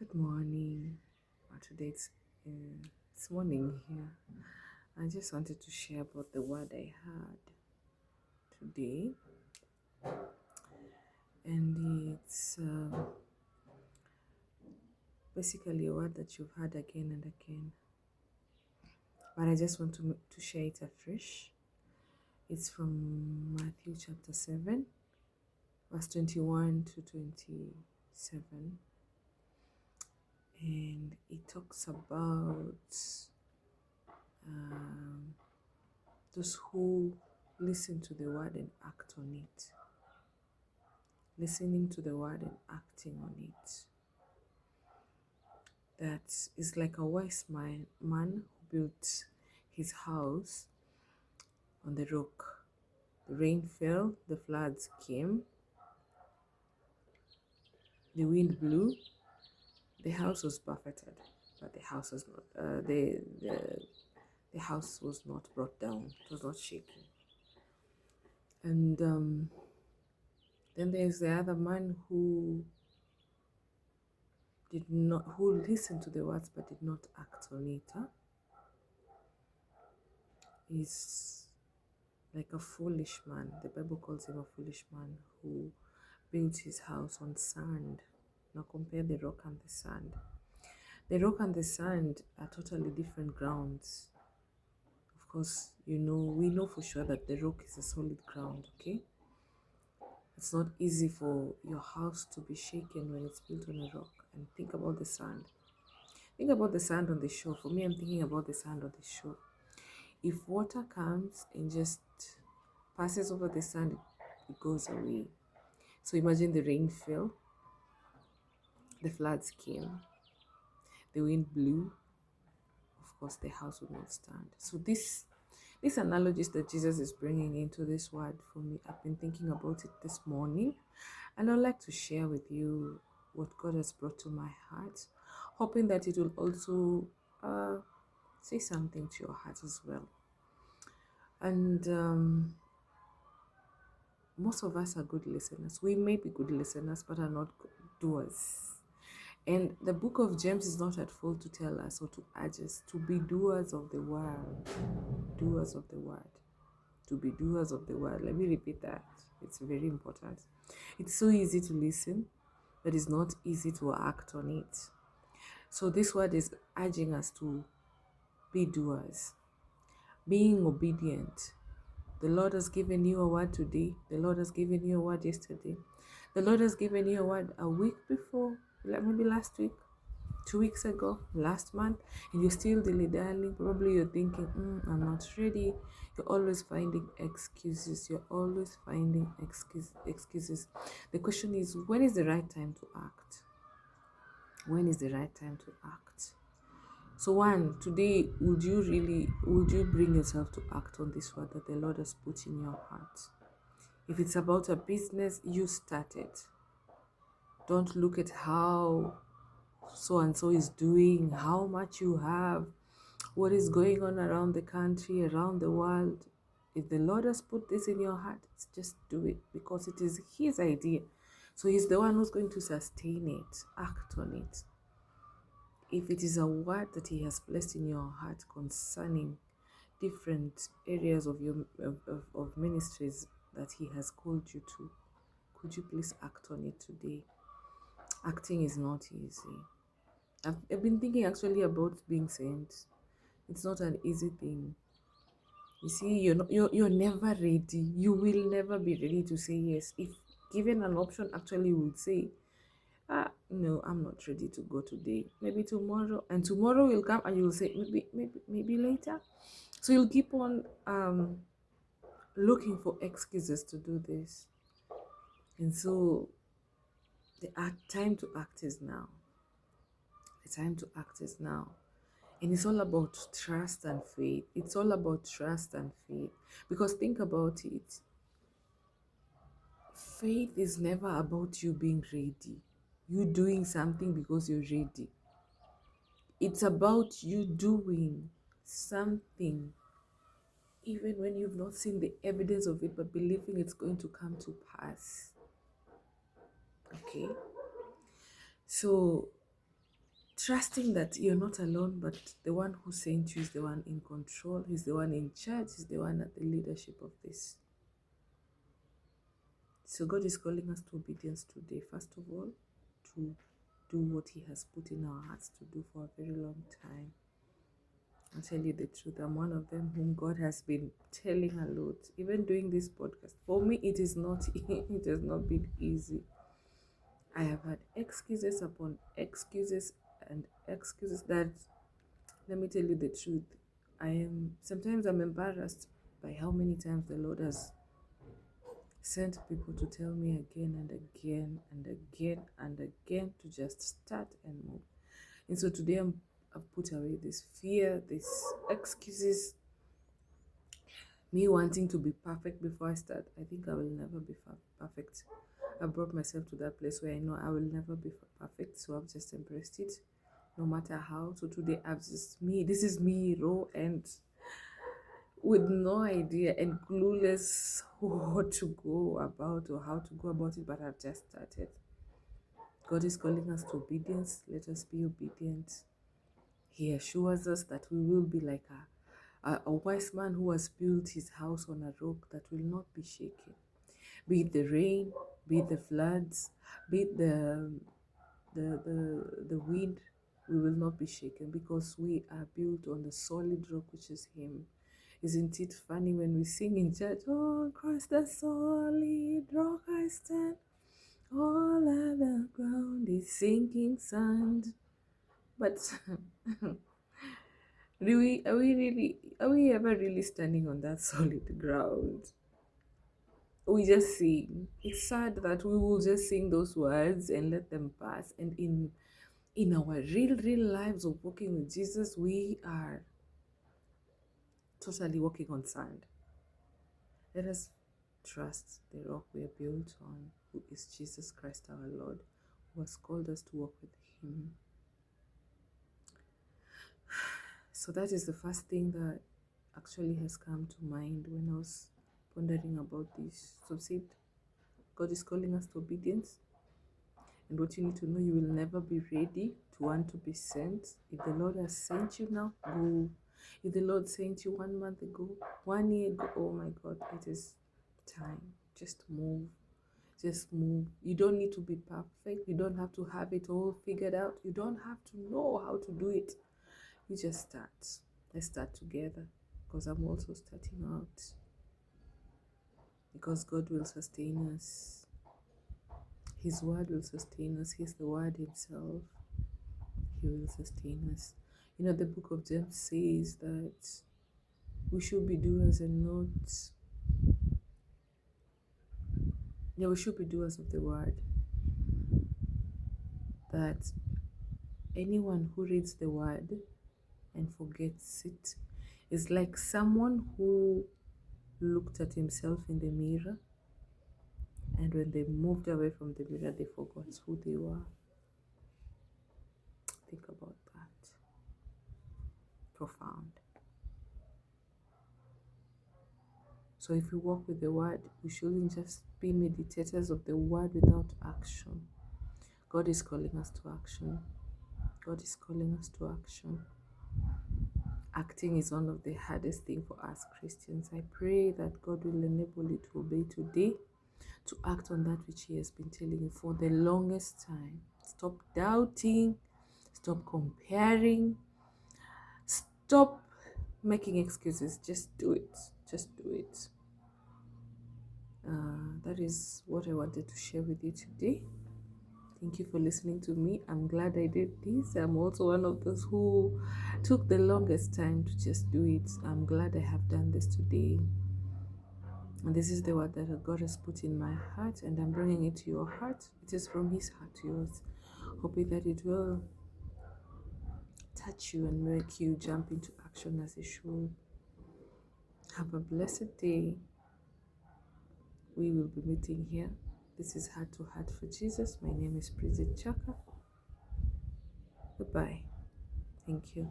Good morning. Today it's morning here. I just wanted to share about the word I had today, and it's basically a word that you've heard again and again. But I just want to share it afresh. It's from Matthew chapter 7, verse 21 to 27, and it talks about um, those who listen to the word and act on it. Listening to the word and acting on it. That is like a wise man who built his house on the rock. The rain fell, the floods came, the wind blew, the house was buffeted, but the house was not. The house was not brought down. It was not shaken. And then there's the other man who listened to the words but did not act on it. He's like a foolish man. The Bible calls him a foolish man who built his house on sand. Now compare the rock and the sand. The rock and the sand are totally different grounds. Of course, we know for sure that the rock is a solid ground, okay? It's not easy for your house to be shaken when it's built on a rock. And think about the sand. Think about the sand on the shore. For me, I'm thinking about the sand on the shore. If water comes and just passes over the sand, it goes away. So imagine the rain fell, the floods came, the wind blew. Of course, the house would not stand. So these analogies that Jesus is bringing into this word for me, I've been thinking about it this morning, and I'd like to share with you what God has brought to my heart, hoping that it will also say something to your heart as well. And most of us are good listeners. We may be good listeners, but are not good doers. And the book of James is not at fault to tell us or to urge us to be doers of the word. Doers of the word. To be doers of the word. Let me repeat that. It's very important. It's so easy to listen, but it's not easy to act on it. So this word is urging us to be doers. Being obedient. The Lord has given you a word today. The Lord has given you a word yesterday. The Lord has given you a word a week before, maybe last week, 2 weeks ago, last month, and you're still dilly-dallying. Probably you're thinking, I'm not ready. You're always finding excuses. You're always finding excuses. The question is, when is the right time to act? When is the right time to act? So today, would you bring yourself to act on this word that the Lord has put in your heart? If it's about a business, you start it. Don't look at how so-and-so is doing, how much you have, what is going on around the country, around the world. If the Lord has put this in your heart, just do it because it is His idea. So He's the one who's going to sustain it. Act on it. If it is a word that He has placed in your heart concerning different areas of your of ministries that He has called you to, could you please act on it today? Acting is not easy. I've been thinking actually about being sent. It's not an easy thing. You see, you're never ready. You will never be ready to say yes. If given an option, actually, you would say, no, I'm not ready to go today. Maybe tomorrow, and tomorrow will come, and you'll say maybe later. So you'll keep on looking for excuses to do this, and so the time to act is now. The time to act is now. And it's all about trust and faith. It's all about trust and faith. Because think about it. Faith is never about you being ready. You doing something because you're ready. It's about you doing something even when you've not seen the evidence of it, but believing it's going to come to pass. Okay? So trusting that you're not alone, but the one who sent you is the one in control, he's the one in charge, he's the one at the leadership of this. So God is calling us to obedience today, first of all, to do what he has put in our hearts to do for a very long time. I'll tell you the truth, I'm one of them whom God has been telling a lot. Even doing this podcast, for me, it has not been easy. I have had excuses upon excuses and excuses that, let me tell you the truth, sometimes I'm embarrassed by how many times the Lord has sent people to tell me again and again and again and again to just start and move. And so today I've put away this fear, these excuses, me wanting to be perfect before I start. I think I will never be perfect. I brought myself to that place where I know I will never be perfect, so I've just embraced it, no matter how. So today this is me, raw and with no idea and clueless what to go about or how to go about it, but I've just started. God is calling us to obedience. Let us be obedient. He assures us that we will be like a wise man who has built his house on a rock that will not be shaken. Be it the rain, be it the floods, be it the wind, we will not be shaken because we are built on the solid rock, which is him. Isn't it funny when we sing in church, oh, Christ the solid rock I stand, all other ground is sinking sand. But are we ever really standing on that solid ground? We just sing. It's sad that we will just sing those words and let them pass. And in our real lives of walking with Jesus, we are totally walking on sand. Let us trust the rock we are built on, who is Jesus Christ our Lord, who has called us to walk with him. So that is the first thing that actually has come to mind when I was pondering about this. So see, God is calling us to obedience. And what you need to know, you will never be ready to want to be sent. If the Lord has sent you now, go. If the Lord sent you 1 month ago, 1 year ago, oh my God, it is time. Just move. Just move. You don't need to be perfect. You don't have to have it all figured out. You don't have to know how to do it. You just start. Let's start together, because I'm also starting out. Because God will sustain us. His word will sustain us. He's the word himself. He will sustain us. You know, the book of James says that we should be doers and not... Yeah, we should be doers of the word. That anyone who reads the word and forgets it is like someone who looked at himself in the mirror, and when they moved away from the mirror, they forgot who they were. Think about that. Profound. So if we walk with the word, we shouldn't just be meditators of the word without action. God is calling us to action. God is calling us to action. Acting is one of the hardest things for us Christians. I pray that God will enable you to obey today, to act on that which he has been telling you for the longest time. Stop doubting, stop comparing, stop making excuses. Just do it. Just do it. That is what I wanted to share with you today. Thank you for listening to me. I'm glad I did this. I'm also one of those who took the longest time to just do it. I'm glad I have done this today. And this is the word that God has put in my heart, and I'm bringing it to your heart. It is from his heart to yours. Hoping that it will touch you and make you jump into action as it should. Have a blessed day. We will be meeting here. This is Heart to Heart for Jesus. My name is Bridget Chaka. Goodbye. Thank you.